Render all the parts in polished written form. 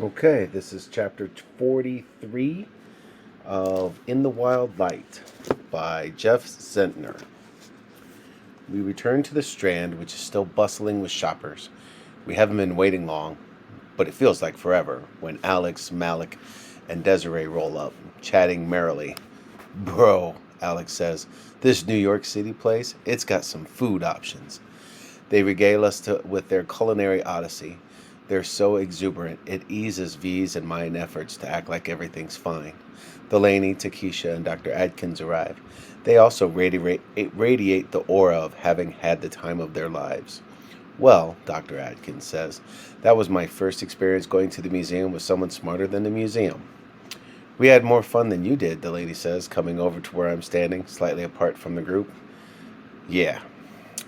Okay, this is chapter 43 of In the Wild Light by Jeff Zentner. We return to the Strand, which is still bustling with shoppers. We haven't been waiting long, but it feels like forever when Alex, Malik, and Desiree roll up, chatting merrily. Bro, Alex says, this New York City place, it's got some food options. They regale us with their culinary odyssey. They're so exuberant, it eases V's and mine efforts to act like everything's fine. Delaney, Takesha, and Dr. Adkins arrive. They also radiate the aura of having had the time of their lives. Well, Dr. Adkins says, that was my first experience going to the museum with someone smarter than the museum. We had more fun than you did, the lady says, coming over to where I'm standing, slightly apart from the group. Yeah,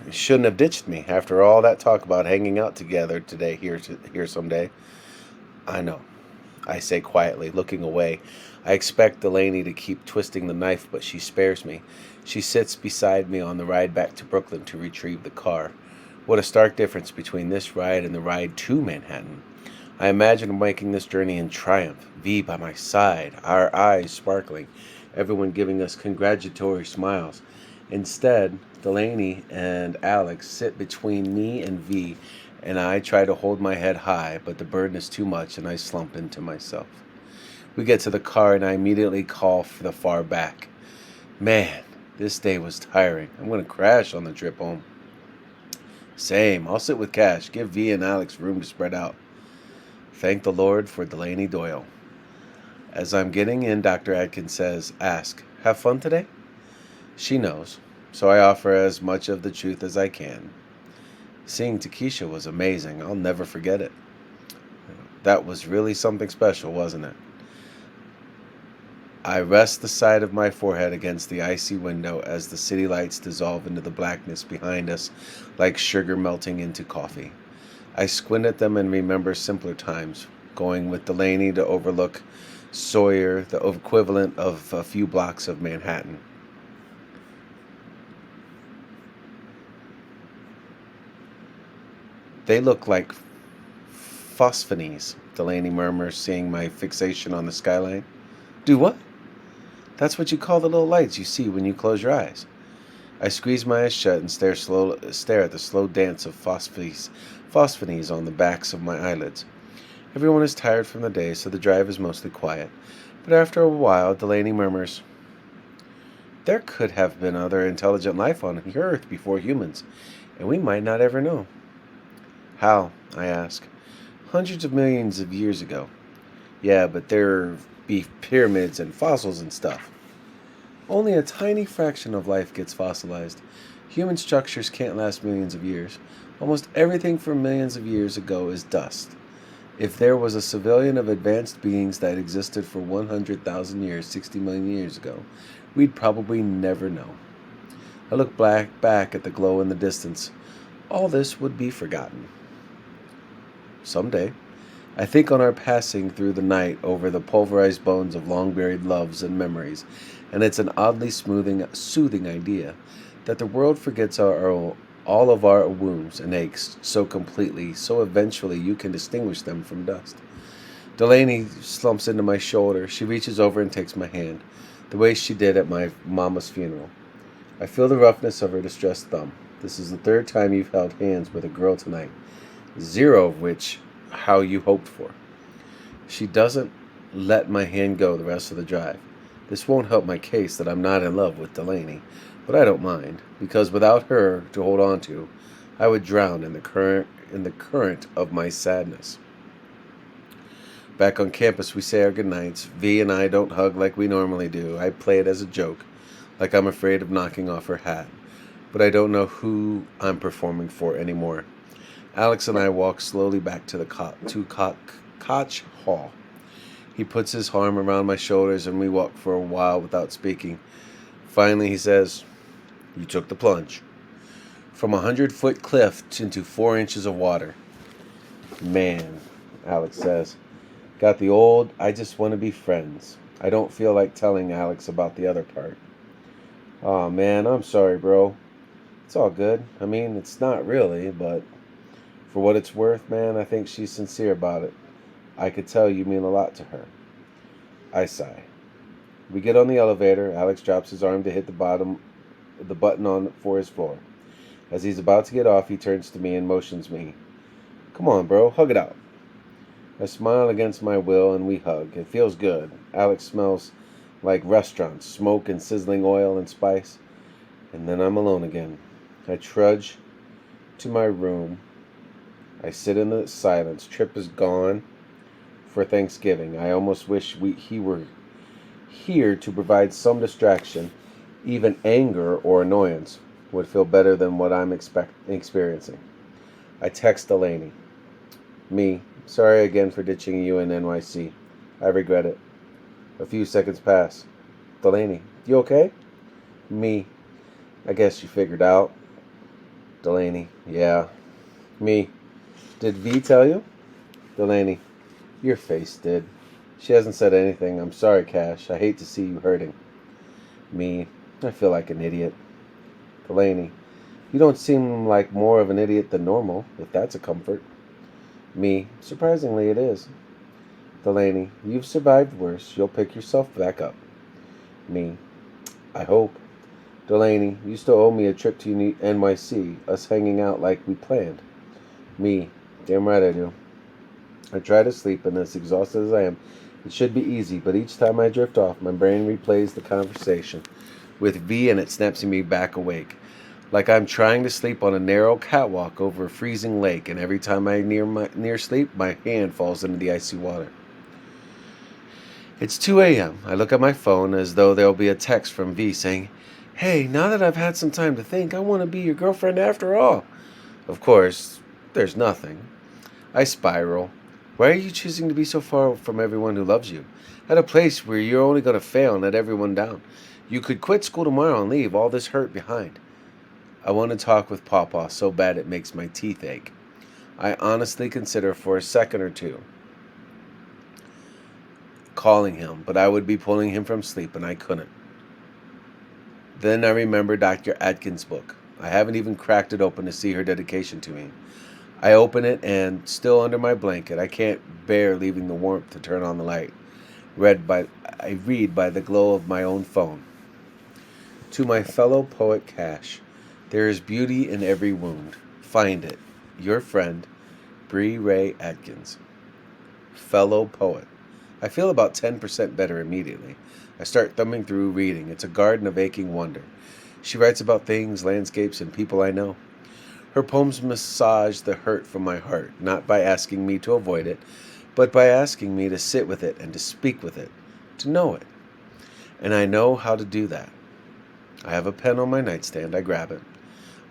you shouldn't have ditched me after all that talk about hanging out together today here someday. I know, I say quietly, looking away. I expect Delaney to keep twisting the knife, but she spares me. She sits beside me on the ride back to Brooklyn to retrieve the car. What a stark difference between this ride and the ride to Manhattan. I imagine making this journey in triumph, V by my side, our eyes sparkling, everyone giving us congratulatory smiles. Instead, Delaney and Alex sit between me and V, and I try to hold my head high, but the burden is too much and I slump into myself. We get to the car and I immediately call for the far back. Man, this day was tiring. I'm going to crash on the trip home. Same. I'll sit with Cash. Give V and Alex room to spread out. Thank the Lord for Delaney Doyle. As I'm getting in, Dr. Adkins says, ask, have fun today? She knows, so I offer as much of the truth as I can. Seeing Takesha was amazing. I'll never forget it. That was really something special, wasn't it? I rest the side of my forehead against the icy window as the city lights dissolve into the blackness behind us like sugar melting into coffee. I squint at them and remember simpler times, going with Delaney to overlook Sawyer, the equivalent of a few blocks of Manhattan. They look like phosphonies, Delaney murmurs, seeing my fixation on the skyline. Do what? That's what you call the little lights you see when you close your eyes. I squeeze my eyes shut and stare at the slow dance of phosphonies on the backs of my eyelids. Everyone is tired from the day, so the drive is mostly quiet. But after a while, Delaney murmurs, there could have been other intelligent life on Earth before humans, and we might not ever know. How? I ask. Hundreds of millions of years ago. Yeah, but there'd be pyramids and fossils and stuff. Only a tiny fraction of life gets fossilized. Human structures can't last millions of years. Almost everything from millions of years ago is dust. If there was a civilian of advanced beings that existed for 100,000 years, 60 million years ago, we'd probably never know. I look back at the glow in the distance. All this would be forgotten. Someday. I think on our passing through the night over the pulverized bones of long-buried loves and memories, and it's an oddly soothing idea that the world forgets all of our wounds and aches so completely, so eventually you can distinguish them from dust. Delaney slumps into my shoulder. She reaches over and takes my hand, the way she did at my mama's funeral. I feel the roughness of her distressed thumb. This is the third time you've held hands with a girl tonight, zero of which how you hoped for. She doesn't let my hand go the rest of the drive. This won't help my case that I'm not in love with Delaney, but I don't mind, because without her to hold on to, I would drown in the current of my sadness. Back on campus, we say our goodnights. V and I don't hug like we normally do. I play it as a joke, like I'm afraid of knocking off her hat. But I don't know who I'm performing for anymore. Alex and I walk slowly back to the Koch Hall. He puts his arm around my shoulders and we walk for a while without speaking. Finally, he says, you took the plunge. From 100-foot cliff into 4 inches of water. Man, Alex says. Got the old, I just want to be friends. I don't feel like telling Alex about the other part. Aw, man, I'm sorry, bro. It's all good. I mean, it's not really, but for what it's worth, man, I think she's sincere about it. I could tell you mean a lot to her. I sigh. We get on the elevator. Alex drops his arm to hit the button on for his floor. As he's about to get off, he turns to me and motions me. Come on, bro, hug it out. I smile against my will and we hug. It feels good. Alex smells like restaurants, smoke and sizzling oil and spice. And then I'm alone again. I trudge to my room. I sit in the silence. Trip is gone for Thanksgiving. I almost wish he were here to provide some distraction. Even anger or annoyance would feel better than what I'm experiencing. I text Delaney. Me, sorry again for ditching you in NYC. I regret it. A few seconds pass. Delaney, you okay? Me, I guess you figured out. Delaney, yeah. Me, did V tell you? Delaney, your face did. She hasn't said anything. I'm sorry, Cash. I hate to see you hurting. Me, I feel like an idiot. Delaney, you don't seem like more of an idiot than normal, if that's a comfort. Me, surprisingly it is. Delaney, you've survived worse. You'll pick yourself back up. Me, I hope. Delaney, you still owe me a trip to NYC, us hanging out like we planned. Me, damn right I do. I try to sleep, and as exhausted as I am, it should be easy, but each time I drift off, my brain replays the conversation with V and it snaps me back awake. Like I'm trying to sleep on a narrow catwalk over a freezing lake, and every time I near sleep, my hand falls into the icy water. It's 2 a.m. I look at my phone as though there'll be a text from V saying, "Hey, now that I've had some time to think, I want to be your girlfriend after all." Of course, there's nothing. I spiral. Why are you choosing to be so far from everyone who loves you? At a place where you're only going to fail and let everyone down. You could quit school tomorrow and leave all this hurt behind. I want to talk with Pawpaw so bad it makes my teeth ache. I honestly consider for a second or two calling him, but I would be pulling him from sleep and I couldn't. Then I remember Dr. Atkins' book. I haven't even cracked it open to see her dedication to me. I open it and, still under my blanket, I can't bear leaving the warmth to turn on the light. I read by the glow of my own phone. To my fellow poet Cash, there is beauty in every wound. Find it. Your friend, Bree Ray Atkins. Fellow poet. I feel about 10% better immediately. I start thumbing through reading. It's a garden of aching wonder. She writes about things, landscapes, and people I know. Her poems massage the hurt from my heart, not by asking me to avoid it, but by asking me to sit with it and to speak with it, to know it. And I know how to do that. I have a pen on my nightstand. I grab it.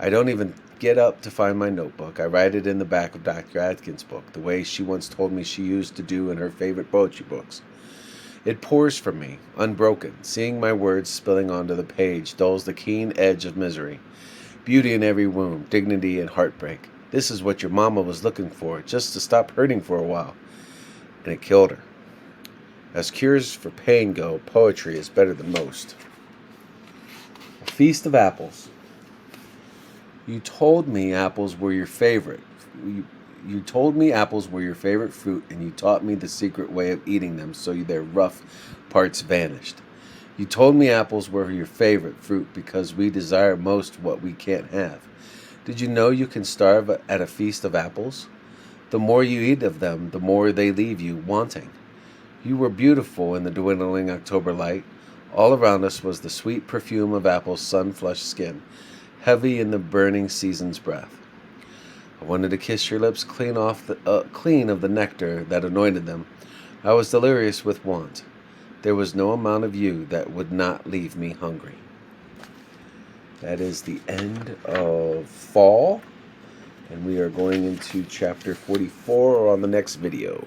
I don't even get up to find my notebook. I write it in the back of Dr. Atkins' book, the way she once told me she used to do in her favorite poetry books. It pours from me, unbroken. Seeing my words spilling onto the page dulls the keen edge of misery. Beauty in every wound, dignity and heartbreak. This is what your mama was looking for, just to stop hurting for a while. And it killed her. As cures for pain go, poetry is better than most. A Feast of Apples. You told me apples were your favorite. You told me apples were your favorite fruit, and you taught me the secret way of eating them so their rough parts vanished. You told me apples were your favorite fruit because we desire most what we can't have. Did you know you can starve at a feast of apples? The more you eat of them, the more they leave you wanting. You were beautiful in the dwindling October light. All around us was the sweet perfume of apples' sun-flushed skin, heavy in the burning season's breath. I wanted to kiss your lips clean of the nectar that anointed them. I was delirious with want. There was no amount of you that would not leave me hungry. That is the end of Fall, and we are going into chapter 44 on the next video.